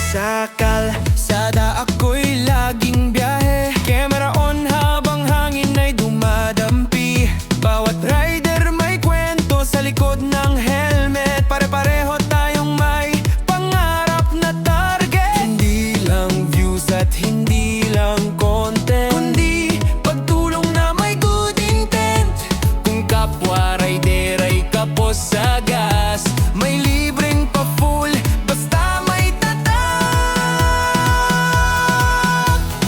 Sa kalsada ako'y laging biyahe, camera on habang hangin ay dumadampi. Bawat rider may kwento sa likod ng helmet. Pare-pareho tayong may pangarap na target. Hindi lang views at hindi lang content, kundi pagtulong na may good intent. Kung kapwa rider ay kapos sa gas, may libreng pa-full basta may tatak.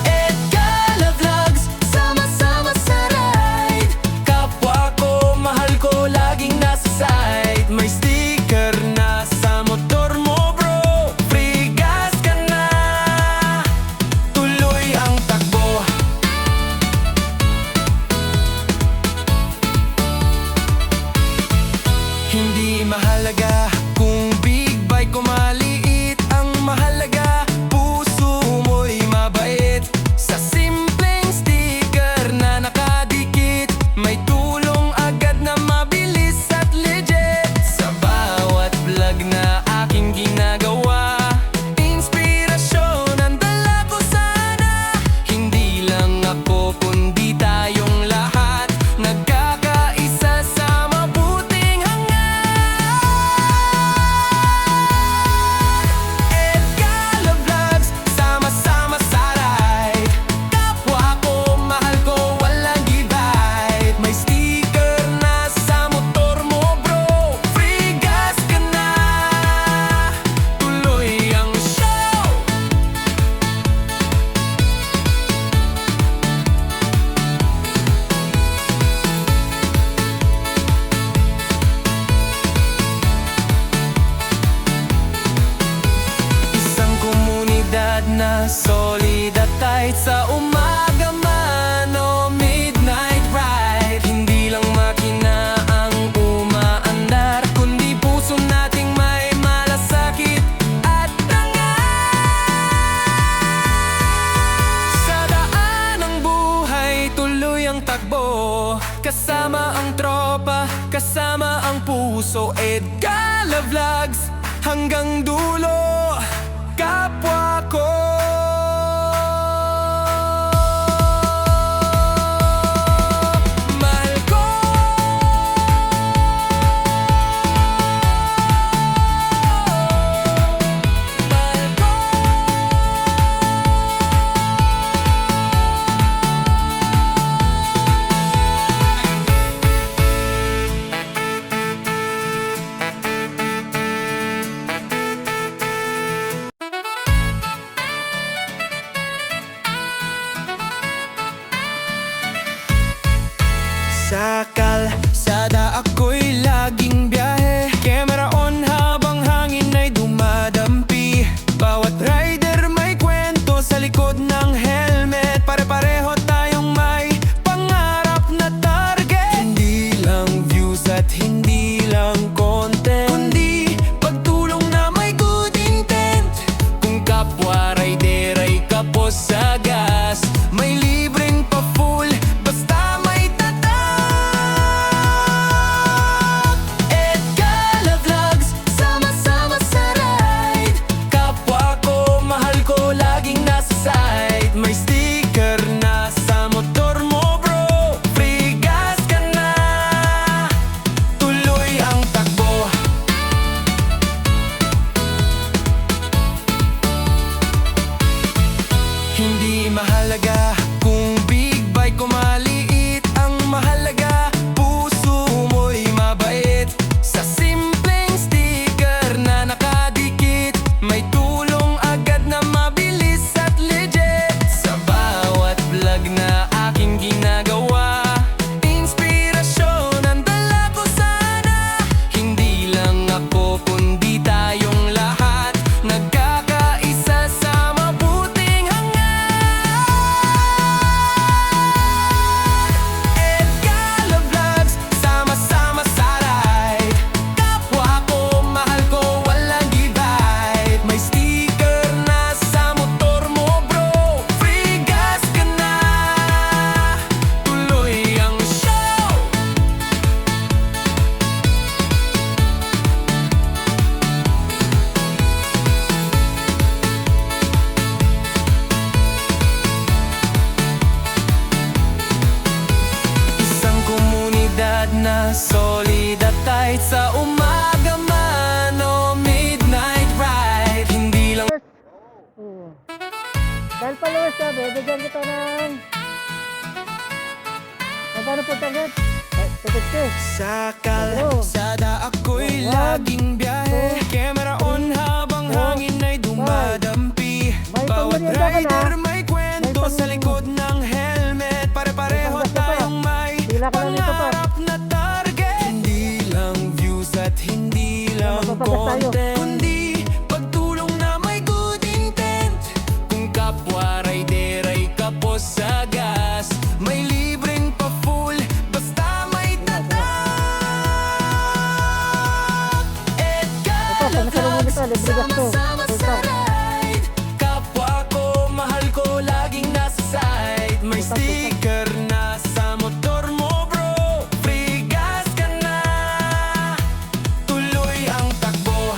Edgala Vlogs, sama-sama sa ride. Kapwa ko, mahal ko, laging nasa side. May sticker na sa motor mo bro, free gas ka na, tuloy ang takbo. Hindi mahalaga kung big bike o maliit, ang mahalaga puso mo'y mabait. Sa simpleng sticker na nakadikit, may tulong agad na mabilis at legit. Sa bawat vlog na aking ginagawa, inspirasyon ang dala ko sana. Hindi lang ako kundi tayong lahat, nagkakaisa sa mabuting Edgala Vlogs, sama-sama sa ride. Kapwa ko, mahal ko, walang divide. May sticker na sa motor mo bro, free gas ka na, tuloy ang show. Isang komunidad na solid at tight, sa umaga man o midnight ride. Hindi lang makina ang umaandar, kundi puso nating may malasakit at dangal. Sa daan ng buhay, tuloy ang takbo. Kasama ang tropa, kasama ang puso. Edgala Vlogs, hanggang dulo, kapwa ko. Mahal ko. Mahal ko. Sa kalsada ako'y laging biyahe, camera on habang hangin ay dumadampi. Bawat rider may kwento sa likod ng helmet. Pare-pareho tayong may pangarap na target. Hindi lang views at hindi lang content, kundi pagtulong na may good intent. Kung kapwa rider ay kapos sa gas, may libreng pa-full basta may tatak. solid at tight sa umaga man o midnight ride. Hindi lang Oo. Dahil followers ka, bibigyan kita ng... Magkano po target? 250. sa kalsada ako'y laging biyahe. Camera on habang hangin ay dumadampi. Bawat rider may kwento sa likod ng helmet. Pare-pareho tayong may pangarap na target. Hindi lang views at hindi lang content, kundi pagtulong na may good intent. Kung kapwa rider ay kapos sa gas, may libreng pa full basta may tatak. Ito, nakasalungan ito, libre gasto. Sama sa ride. Kapwa ko, mahal ko, laging nasa side. May sticker na sa motor mo bro. Free gas ka na, tuloy ang takbo.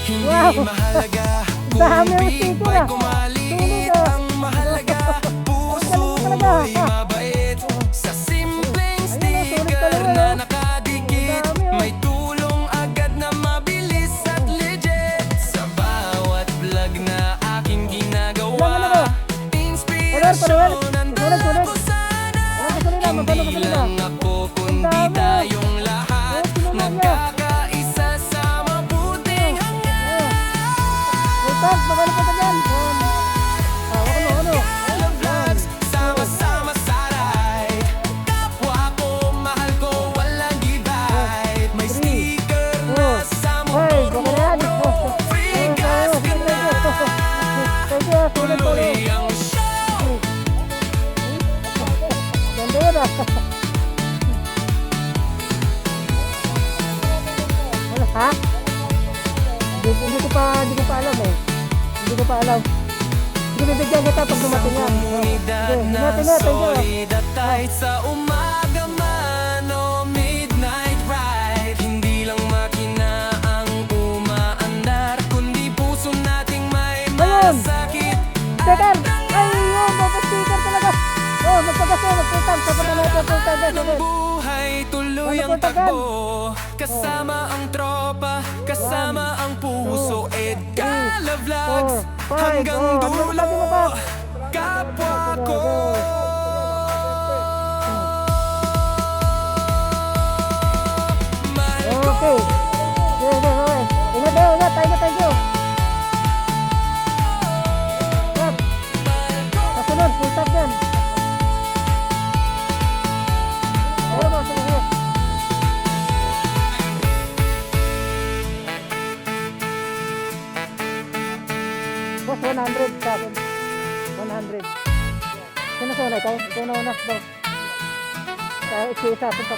Hindi Wow! mahalaga kung Dami ang big sticker, bike ah. o maliit. Tulog, ah. Ang mahalaga, puso mo'y mabait. Sa simpleng sticker na nakadikit, may tulong agad na mabilis at legit. Sa bawat vlog na aking ginagawa, inspirasyon ang dala ko sana. Hindi lang ako kundi tayong lahat, nagkakaisa sa mabuting hangat. Ito, magkano po ito dyan? Ano? Love vlogs, sama-sama sa ride. Kapwa ko, mahal ko, walang divide. May sticker na sa motor mo bro. Free gas ka na, tuloy ang show. Ganda yun ah. Wala, ha? Hindi ko pa alam eh. Hindi ko pa alam. Hindi bibigyan kita pag dumating yan. Komunidad na solid at tight sa umaga man o midnight ride. Hindi lang makina ang umaandar, kundi puso nating may Ayun! masakit. Sticker! Ay, yun! Sticker talaga! Oh, magpagkaso, magputang. Sapat na natin putang. Ng buhay, tuloy ang takbo. Kasama ang tropa, kasama ang puso. Edgala Vlogs, hanggang dulo. Kapwa ko. Mahal ko. Okay. Okay. Ingat. Thank you. Kasunod, full tap yan. Sige. Boss, 100 sa akin. 100. Sino sa una? Ikaw na una. Isa atin pa.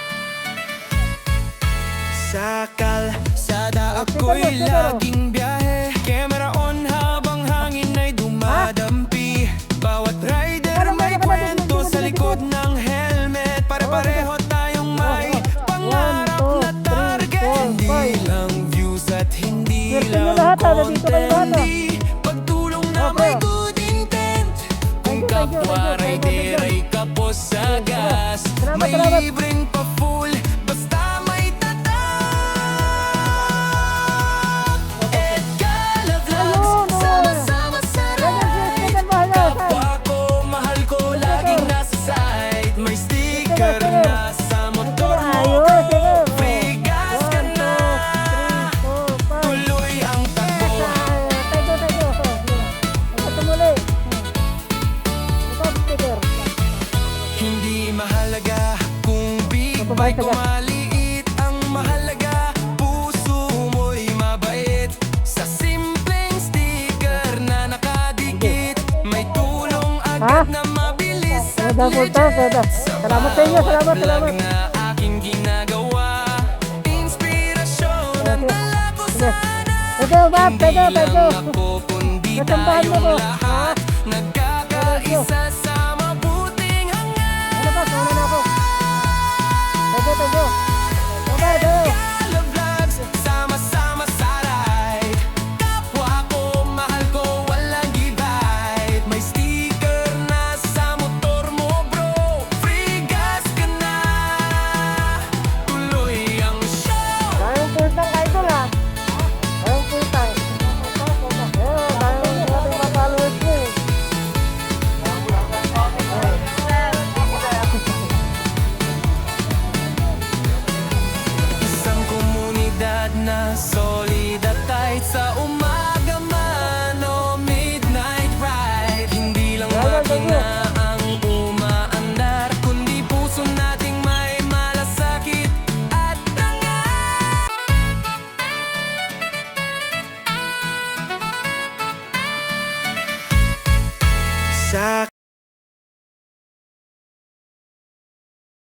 Sa kalsada ako'y laging biyahe. Camera on habang hangin ay dumadampi. Bawat rider may kwento sa likod ng helmet. Pare-pareho tayong may pangarap na target. Hindi lang views at hindi lang content, kundi pagtulong na may good intent. Kung kapwa rider ay kapos sa gas, may libreng pa full basta may tatak. Edgala Vlogs, sama-sama sa ride. Kapwa ko, mahal ko, laging nasa side. May sticker na sa motor mo bro. Free gas ka na, tuloy ang takbo. Hindi mahalaga kung big bike o maliit. Ang mahalaga, puso mo'y mabait. Sa simpleng sticker na nakadikit, may tulong agad na mabilis at legit. Salamat sa inyo, salamat. Vlog na aking ginagawa, inspirasyon ang dala ko sana. Hindi lang ako kundi tayong lahat, nagkakaisa sa